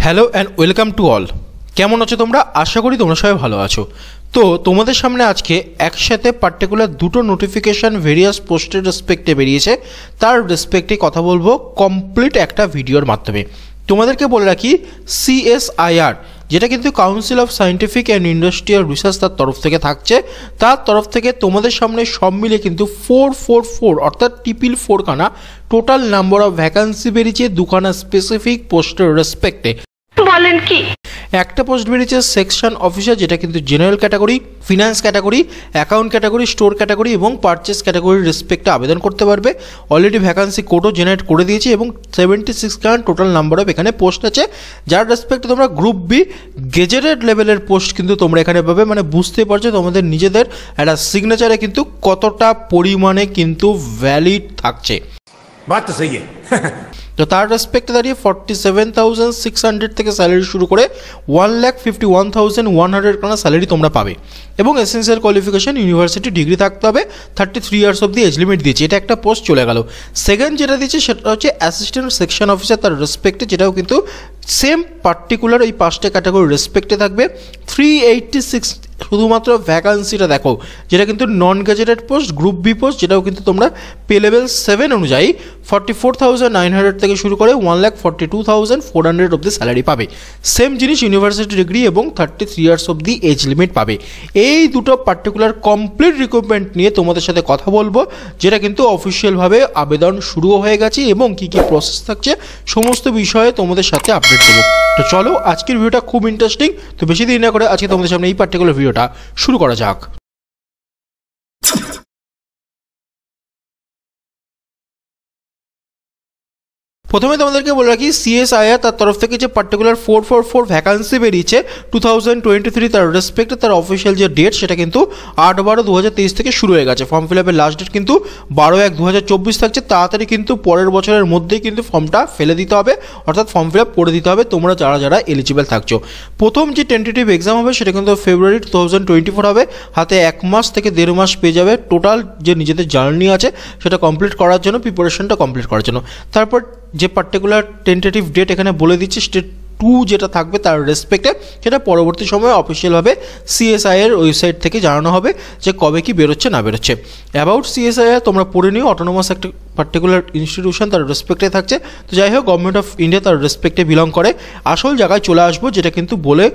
Hello and welcome to all. কেমন আছো তোমরা? আশা করি তোমরা সবাই ভালো আছো। তো তোমাদের সামনে আজকে একসাথে পার্টিকুলার দুটো নোটিফিকেশান ভেরিয়াস পোস্টের রেসপেক্টে বেরিয়েছে, তার রেসপেক্টে কথা বলবো কমপ্লিট একটা ভিডিওর মাধ্যমে। তোমাদেরকে বলে রাখি, CSIR যেটা কিন্তু council of scientific and industrial research তার তরফ থেকে থাকছে, তার তরফ থেকে তোমাদের সামনে সব মিলে কিন্তু 444 অর্থাৎ 444 খানা টোটাল নাম্বার অফ ভ্যাকান্সি বেরিয়েছে দুখানা স্পেসিফিক পোস্টের রেসপেক্টে। বলেন কি, একটা পোস্ট বেরিয়েছে সেকশন অফিসার, যেটা কিন্তু general category, finance category, account category, store category এবং পারচেস ক্যাটাগরির রেসপেক্টে আবেদন করতে পারবে। অলরেডি ভ্যাকান্সি কোডও জেনারেট করে দিয়েছে এবং 76 খান টোটাল নাম্বার অফ এখানে পোস্ট আছে, যার রেসপেক্টে তোমরা গ্রুপ বি গেজেটেড লেভেলের পোস্ট কিন্তু তোমরা এখানে পাবে। মানে বুঝতে পারছো তোমাদের নিজেদের একটা সিগনেচারে কিন্তু কতটা পরিমাণে কিন্তু ভ্যালিড থাকছে। তো তার রেসপেক্টে দাঁড়িয়ে 47,600 থেকে স্যালারি শুরু করে 1,51,100 খানা স্যালারি তোমরা পাবে এবং এসেন্সিয়াল কোয়ালিফিকেশন ইউনিভার্সিটি ডিগ্রি থাকতে হবে। 33 years of the age limit দিয়েছে, এটা একটা পোস্ট চলে গেল। সেকেন্ড যেটা দিয়েছে সেটা হচ্ছে অ্যাসিস্ট্যান্ট সেকশন অফিসার, তার রেসপেক্টে, যেটাও কিন্তু সেম পার্টিকুলার এই 5টা ক্যাটাগরির রেসপেক্টে থাকবে। 386 শুধুমাত্র ভ্যাকান্সিটা দেখো, যেটা কিন্তু non gazetted post, group B post, যেটাও কিন্তু তোমরা পে লেভেল 7 অনুযায়ী 44,900 থেকে শুরু করে 1,42,400 অব্দি স্যালারি পাবে। সেম জিনিস ইউনিভার্সিটি ডিগ্রি এবং 33 ইয়ার্স অব্দি এজ লিমিট পাবে। এই দুটো পার্টিকুলার কমপ্লিট রিক্রুটমেন্ট নিয়ে তোমাদের সাথে কথা বলবো, যেটা কিন্তু অফিসিয়ালভাবে আবেদন শুরুও হয়ে গেছে এবং কী কী প্রসেস থাকছে সমস্ত বিষয়ে তোমাদের সাথে আপডেট দেবো। তো চলো, আজকের ভিডিওটা খুব ইন্টারেস্টিং, তো বেশি দেরি না করে আজকে তোমাদের সামনে এই পার্টিকুলার ভিডিওটা শুরু করা যাক। প্রথমে তোমাদেরকে বলে রাখি, CSIR তার তরফ থেকে যে পার্টিকুলার 444 ভ্যাকান্সি বেরিয়েছে 2023 তার রেসপেক্টে, তার অফিসিয়াল যে ডেট সেটা কিন্তু 8/12/2023 থেকে শুরু হয়ে গেছে। ফর্ম ফিল আপের লাস্ট ডেট কিন্তু 12/1/2024 থাকছে। তাড়াতাড়ি কিন্তু পরের বছরের মধ্যেই কিন্তু ফর্মটা ফেলে দিতে হবে, অর্থাৎ ফর্ম ফিল আপ করে দিতে হবে তোমরা যারা যারা এলিজিবল থাকছো। প্রথম যে টেন্টেটিভ এক্সাম হবে সেটা কিন্তু ফেব্রুয়ারি 2024 হবে। হাতে 1 মাস থেকে 1.5 মাস পেয়ে যাবে টোটাল যে নিজেদের জার্নি আছে সেটা কমপ্লিট করার জন্য, প্রিপারেশনটা কমপ্লিট করার জন্য। তারপর যে পার্টিকুলার টেন্টেটিভ ডেট এখানে বলে দিচ্ছি, স্টেট 2 যেটা থাকবে তার রেসপেক্টে, সেটা পরবর্তী সময়ে অফিসিয়ালভাবে CSIR ওয়েবসাইট থেকে জানানো হবে যে কবে কি বেরোচ্ছে না বেরোচ্ছে। অ্যাবাউট CSIR তোমরা পড়ে নিও, অটোনোমাস একটা পার্টিকুলার ইনস্টিটিউশন তার রেসপেক্টে থাকছে। তো যাই হোক, গভর্নমেন্ট অফ ইন্ডিয়া তার রেসপেক্টে বিলং করে। আসল জায়গায় চলে আসবো, যেটা কিন্তু বলে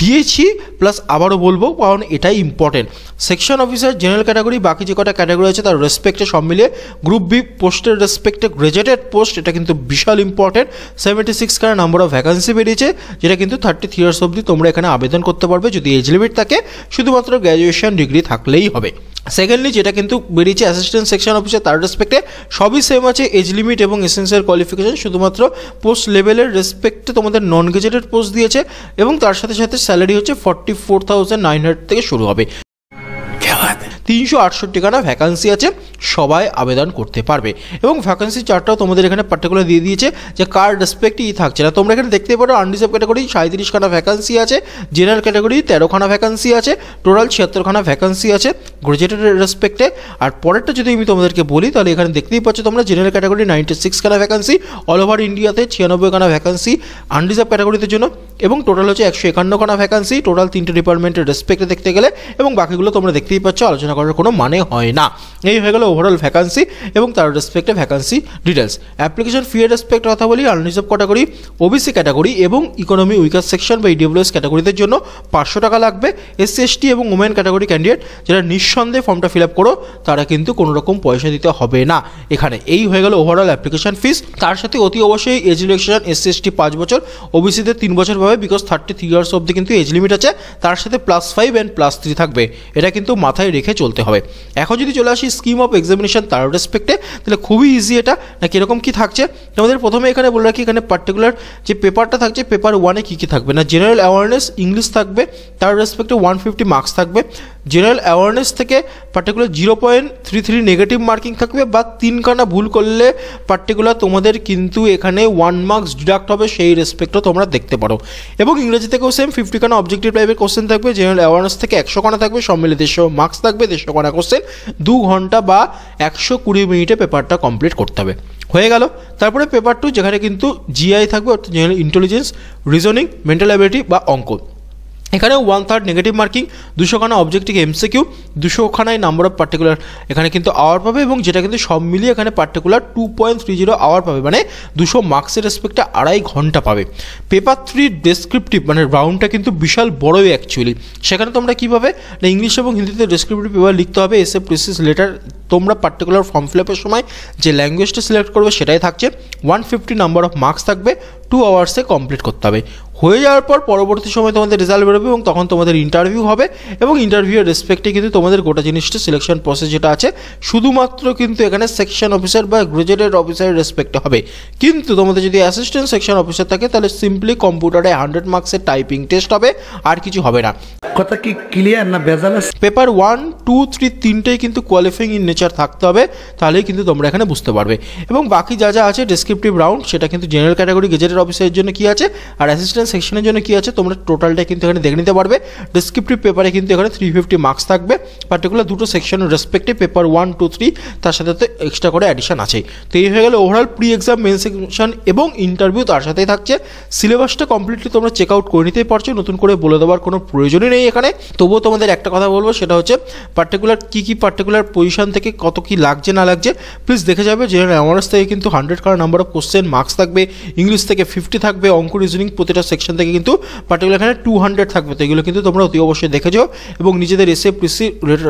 দিয়েছি প্লাস আবারও বলবো কারণ এটাই important. Section officer general category, বাকি যে কটা ক্যাটাগরি আছে তার রেসপেক্টে সব মিলিয়ে গ্রুপ বি পোস্টের রেসপেক্টে গ্রেজুয়েটেড পোস্ট, এটা কিন্তু বিশাল ইম্পর্টেন্ট। 76 খানা নাম্বার অফ ভ্যাকান্সি বেরিয়েছে, যেটা কিন্তু 33 ইয়ার্স অবধি তোমরা এখানে আবেদন করতে পারবে যদি এজ লিমিট থাকে, শুধুমাত্র গ্র্যাজুয়েশন ডিগ্রি থাকলেই হবে। সেকেন্ডলি যেটা কিন্তু বেরিয়েছে অ্যাসিস্ট্যান্ট সেকশন অফিসার, তার রেসপেক্টে সবই সেম আছে, এজ লিমিট এবং এসেন্সিয়াল কোয়ালিফিকেশন, শুধুমাত্র পোস্ট লেভেলের রেসপেক্টে তোমাদের নন গেজেটেড পোস্ট দিয়েছে এবং তার সাথে সাথে স্যালারি হচ্ছে 44,900 থেকে শুরু হবে। 368 খানা ভ্যাকান্সি আছে, সবাই আবেদন করতে পারবে এবং ভ্যাকান্সি চার্টটাও তোমাদের এখানে পার্টিকুলার দিয়ে দিয়েছে যে কার রেসপেক্টই থাকছে না। তোমরা এখানে দেখতে পারো আনরিজার্ভ ক্যাটাগরি 37 খানা ভ্যাকান্সি আছে, জেনারেল ক্যাটাগরি 13 খানা ভ্যাকান্সি আছে, টোটাল 76 খানা ভ্যাকান্সি আছে গ্রাজুয়েটেড রেসপেক্টে। আর পরেরটা যদি আমি তোমাদেরকে বলি তাহলে এখানে দেখতেই পাচ্ছ তোমরা জেনারেল ক্যাটাগরি 96 খানা ভ্যাকান্সি, অল ওভার ইন্ডিয়াতে 96 খানা ভ্যাকান্সি আনরিজার্ভ ক্যাটাগরিতে জন্য এবং টোটাল হচ্ছে 151 খানা ভ্যাকান্সি, টোটাল 3টে ডিপার্টমেন্টের রেসপেক্টে দেখতে গেলে, এবং বাকিগুলো তোমরা দেখতেই পাচ্ছ, আলোচনা করার কোনো মানে হয় না। এই হয়ে গেল ওভারঅল ভ্যাকান্সি এবং তার রেসপেক্টে ভ্যাকান্সি ডিটেলস। অ্যাপ্লিকেশন ফি এর রেসপেক্টে কথা বলি, আনরিজার্ভ ক্যাটাগরি, ওবিসি ক্যাটাগরি এবং ইকোনমি উইকার সেকশন বা ইডব্লিউএস ক্যাটাগরিদের জন্য 500 টাকা লাগবে। SC ST এবং ওমেন ক্যাটাগরি ক্যান্ডিডেট যারা নিঃসন্দেহে ফর্মটা ফিল আপ করো তারা কিন্তু কোনো রকম পয়সা দিতে হবে না এখানে। এই হয়ে গেল ওভারঅল অ্যাপ্লিকেশন ফিস। তার সাথে অতি অবশ্যই এজ রিল্যাক্সেশন, SC ST 5 বছর, ওবিসিতে 3 বছর পাবে, বিকজ 33 ইয়ার্স অবধি কিন্তু এজ লিমিট আছে, তার সাথে +5 অ্যান্ড +3 থাকবে, এটা কিন্তু মাথায় রেখে চলতে হবে। এখন যদি চলে আসি স্কিম অফ এক্সামিনেশন তার রেসপেক্টে, তাহলে খুবই ইজি এটা। না কীরকম কী থাকছে তোমাদের প্রথমে এখানে বলে রাখি, এখানে পার্টিকুলার যে পেপারটা থাকছে, পেপার 1-এ কী কী থাকবে না, জেনারেল অ্যাওয়ারনেস ইংলিশ থাকবে, তার রেসপেক্টে 150 মার্কস থাকবে। জেনারেল অ্যাওয়ারনেস থেকে পার্টিকুলার 0.33 নেগেটিভ মার্কিং থাকবে, বা 3 খানা ভুল করলে পার্টিকুলার তোমাদের কিন্তু এখানে 1 মার্কস ডিডাক্ট হবে, সেই রেসপেক্টও তোমরা দেখতে পারো। এবং ইংরেজি থেকেও সেম 50 খানা অবজেক্টিভ টাইপের কোশ্চেন থাকবে। জেনারেল অ্যাওয়ারনেস থেকে 100 খানা থাকবে, সব মিলে 150 মার্কস থাকবে, 150 খানা কোশ্চেন, 2 ঘন্টা বা 120 মিনিটে পেপারটা কমপ্লিট করতে হবে। হয়ে গেল। তারপরে পেপার 2 যেখানে কিন্তু জিআই থাকবে, অর্থাৎ general intelligence, reasoning, mental ability বা অঙ্ক। এখানেও 1/3 নেগেটিভ মার্কিং, 200খানা অবজেক্টিভ এমসিকিউ, 200খানায় নাম্বার অফ পার্টিকুলার এখানে কিন্তু আওয়ার পাবে, এবং যেটা কিন্তু সব মিলিয়ে এখানে পার্টিকুলার 2.30 আওয়ার পাবে, মানে 200 মার্কসের রেসপেক্টে 2.5 ঘন্টা পাবে। পেপার 3 ডেসক্রিপটিভ মানে রাউন্ডটা কিন্তু বিশাল বড়ই অ্যাকচুয়ালি। সেখানে তোমরা কীভাবে না ইংলিশ এবং হিন্দিতে ডেসক্রিপটিভ পেপার লিখতে হবে, এসে প্রিসিস লেটার। তোমরা পার্টিকুলার ফর্ম ফিল আপের সময় যে ল্যাঙ্গুয়েজটা সিলেক্ট করবে সেটাই থাকছে। 150 নাম্বার অফ মার্কস থাকবে, 2 আওয়ার্সে কমপ্লিট করতে হবে। হয়ে যাওয়ার পর পরবর্তী সময় তোমাদের রেজাল্ট বেরোবে এবং তখন তোমাদের ইন্টারভিউ হবে, এবং ইন্টারভিউয়ের রেসপেক্টে কিন্তু তোমাদের গোটা জিনিসটা সিলেকশন প্রসেস যেটা আছে শুধুমাত্র কিন্তু এখানে সেকশন অফিসার বা গ্রেজুয়েটেড অফিসারের রেসপেক্টে হবে। কিন্তু তোমাদের যদি অ্যাসিস্ট্যান্ট সেকশন অফিসার থাকে তাহলে সিম্পলি কম্পিউটারে 100 মার্কসের টাইপিং টেস্ট হবে, আর কিছু হবে না। কথা কি ক্লিয়ার না ভেজাল আছে? পেপার 1, 2, 3 তিনটেই কিন্তু কোয়ালিফাইং ইন নেচার থাকতে হবে, তাহলেই কিন্তু তোমরা এখানে বুঝতে পারবে। এবং বাকি যা যা আছে ডেসক্রিপটিভ রাউন্ড সেটা কিন্তু জেনারেল ক্যাটাগরি গেজেটেড অফিসারের জন্য কি আছে আর অ্যাসিস্ট্যান্ট সেকশনের জন্য কি আছে তোমরা টোটালটা কিন্তু এখানে দেখে নিতে পারবে। ডেসক্রিপটিভ পেপারে কিন্তু এখানে 350 মার্কস থাকবে, পার্টিকুলার দুটো সেকশনের রেসপেক্টে পেপার 1, 2, 3 তার সাথে তো এক্সট্রা করে অ্যাডিশন আছে। তো এই হয়ে গেল overall pre exam, main section এবং ইন্টারভিউ তার সাথেই থাকছে। সিলেবাসটা কমপ্লিটলি তোমরা চেক আউট করে নিতেই পারছো, নতুন করে বলে দেওয়ার কোনো প্রয়োজনই নেই এখানে। তবুও তোমাদের একটা কথা বলবো, সেটা হচ্ছে পার্টিকুলার কী পার্টিকুলার পজিশন থেকে কত কী লাগছে না লাগছে প্লিজ দেখে যাবে। জেনারেল অ্যাওয়ার্স থেকে কিন্তু 100 কার নাম্বার অফ কোশ্চেন মার্কস থাকবে, ইংলিশ থেকে 50 থাকবে, অঙ্ক রিজনিং প্রতিটা সেকশন থেকে কিন্তু পার্টিকুলার এখানে 200 থাকবে। তো এগুলো কিন্তু তোমরা অতি অবশ্যই দেখে যাও, এবং নিজেদের এসে প্রিসি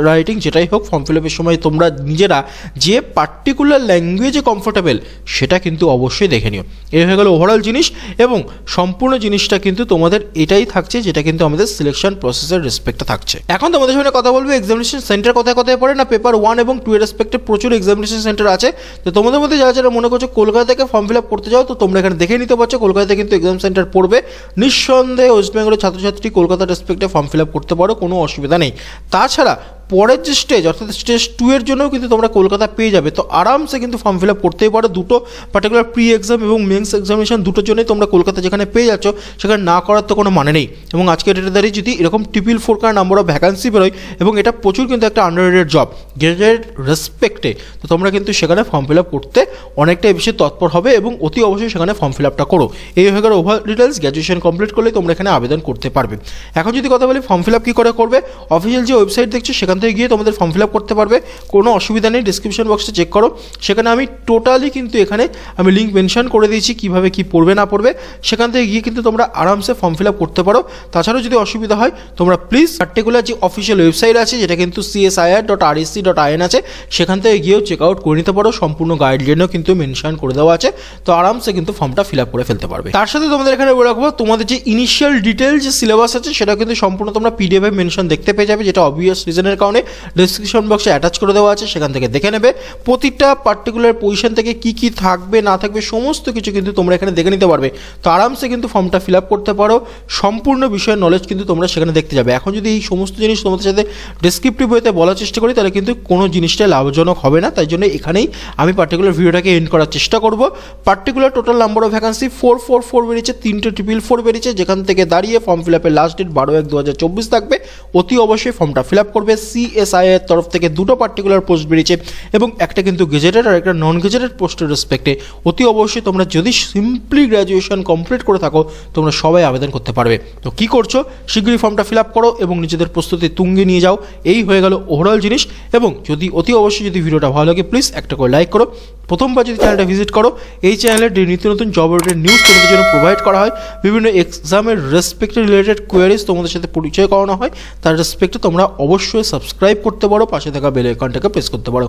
রাইটিং যেটাই হোক ফর্ম ফিল আপের সময় তোমরা নিজেরা যে পার্টিকুলার ল্যাঙ্গুয়েজে কমফোর্টেবল সেটা কিন্তু অবশ্যই দেখে নিও। এই হয়ে গেল ওভারঅল জিনিস, এবং সম্পূর্ণ জিনিসটা কিন্তু তোমাদের এটাই থাকছে যেটা কিন্তু আমাদের সিলেকশন প্রসেসের রেসপেক্টে থাকছে। এখন তোমাদের সামনে কথা বলবো এক্সামিনেশন সেন্টার কোথায় কোথায় পড়ে না। পেপার 1 এবং 2 এর রেসপেক্টে প্রচুর এক্সামিনেশন সেন্টার আছে। তো তোমাদের মধ্যে যারা যারা মনে করছো কলকাতা থেকে ফর্ম ফিল আপ করতে যাও, তো তোমরা এখানে দেখে নিতে পারছো কলকাতাতে কিন্তু এক্সাম সেন্টার পড়বে। নিঃসন্দেহে ওয়েস্ট বেঙ্গলের ছাত্রছাত্রী কলকাতার রেসপেক্টে ফর্ম ফিল আপ করতে পারো, কোনো অসুবিধা নেই। তাছাড়া পরের যে স্টেজ অর্থাৎ স্টেজ 2 এর জন্যও কিন্তু তোমরা কলকাতা পেয়ে যাবে, তো আরামসে কিন্তু ফর্ম ফিল আপ করতেই পারো। দুটো পার্টিকুলার প্রি এক্সাম এবং মেন্স এক্সামিনেশন দুটোর জন্যই তোমরা কলকাতা যেখানে পেয়ে যাচ্ছ সেখানে না করার তো কোনো মানে নেই। এবং আজকে ডেটে দাঁড়িয়ে যদি এরকম 444 কার নাম্বার অফ ভ্যাকান্সি বেরোয়, এবং এটা প্রচুর কিন্তু একটা আন্ডাররেটেড জব গ্রেজুয়েট রেসপেক্টে, তো তোমরা কিন্তু সেখানে ফর্ম ফিল আপ করতে অনেকটাই বেশি তৎপর হবে, এবং অতি অবশ্যই সেখানে ফর্ম ফিল আপটা করো। এই হয়ে গেল ওভার ডিটেলস। গ্র্যাজুয়েশন কমপ্লিট করলে তোমরা এখানে আবেদন করতে পারবে। এখন যদি কথা বলি ফর্ম ফিল আপ কী করে করবে, অফিসিয়াল যে ওয়েবসাইট দেখছো সেখান থেকে গিয়ে তোমাদের ফর্ম ফিল আপ করতে পারবে, কোনো অসুবিধা নেই। ডিসক্রিপশন বক্সে চেক করো, সেখানে আমি টোটালি কিন্তু এখানে আমি লিঙ্ক মেনশন করে দিয়েছি কীভাবে কী পড়বে না পড়বে। সেখান থেকে গিয়ে কিন্তু তোমরা আরামসে ফর্ম ফিল আপ করতে পারো। তাছাড়াও যদি অসুবিধা হয় তোমরা প্লিজ পার্টিকুলার যে অফিসিয়াল ওয়েবসাইট আছে যেটা কিন্তু csir.rec.in আছে, সেখান থেকে গিয়েও চেক আউট করে নিতে পারো। সম্পূর্ণ গাইডলাইনও কিন্তু মেনশন করে দেওয়া আছে, তো আরামসে কিন্তু ফর্মটা ফিল আপ করে ফেলতে পারবে। তার সাথে তোমাদের এখানে বলে রাখবো তোমাদের যে ইনিশিয়াল ডিটেল যে সিলেবাস আছে সেটা কিন্তু সম্পূর্ণ তোমরা পিডিএফে মেনশন দেখতে পেয়ে যাবে, যেটা অবভিয়াস রিজনের কারণে ডিসক্রিপশন বক্সে অ্যাটাচ করে দেওয়া আছে, সেখান থেকে দেখে নেবে। প্রতিটা পার্টিকুলার পজিশন থেকে কি কি থাকবে না থাকবে সমস্ত কিছু কিন্তু তোমরা এখানে দেখে নিতে পারবে। তো আরামসে কিন্তু ফর্মটা ফিল আপ করতে পারো, সম্পূর্ণ বিষয়ের নলেজ কিন্তু তোমরা সেখানে দেখতে যাবে। এখন যদি এই সমস্ত জিনিস তোমাদের সাথে ডেসক্রিপটিভ ওয়েতে বলার চেষ্টা করি তাহলে কিন্তু কোনো জিনিসটা লাভজনক হবে না, তাই জন্য এখানেই আমি পার্টিকুলার ভিডিওটাকে এন্ড করার চেষ্টা করব। Particular total number of vacancy 444 বেরিয়েছে, 3টে 444 বেরিয়েছে, যেখান থেকে দাঁড়িয়ে ফর্ম ফিল আপের লাস্ট ডেট 12/1/2024 থাকবে। অতি অবশ্যই ফর্মটা ফিল আপ করবে। CSI এর তরফ থেকে দুটো পার্টিকুলার পোস্ট বেরিয়েছে, এবং একটা কিন্তু গেজেটেড আর একটা নন গেজেটেড পোস্টের রেসপেক্টে। অতি অবশ্যই তোমরা যদি সিম্পলি গ্র্যাজুয়েশন কমপ্লিট করে থাকো তোমরা সবাই আবেদন করতে পারবে। তো কী করছো, শীঘ্রই ফর্মটা ফিল আপ করো এবং নিজেদের প্রস্তুতি তুঙ্গে নিয়ে যাও। এই হয়ে গেল ওভারঅল জিনিস। এবং যদি অতি অবশ্যই যদি ভিডিওটা ভালো লাগে প্লিজ একটা করে লাইক করো। প্রথমবার যদি চ্যানেলটা ভিজিট করো, এই চ্যানেলের নিত্য নতুন জব রিলেটেড নিউজ তোমাদের জন্য প্রোভাইড করা হয়, বিভিন্ন এক্সামের রেসপেক্টে রিলেটেড কোয়ারিজ তোমাদের সাথে পরিচয় করানো হয়, তার রেসপেক্টে তোমরা অবশ্যই সাবস্ক্রাইব করতে পারো, পাশে থাকা বেল আইকনটাকে প্রেস করতে পারো।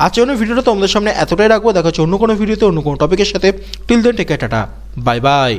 আজকের ভিডিওটা তোমাদের সামনে এতটাই রাখবো, দেখা হচ্ছে অন্য কোনো ভিডিওতে অন্য কোনো টপিকের সাথে। Till then take care, tata, bye by.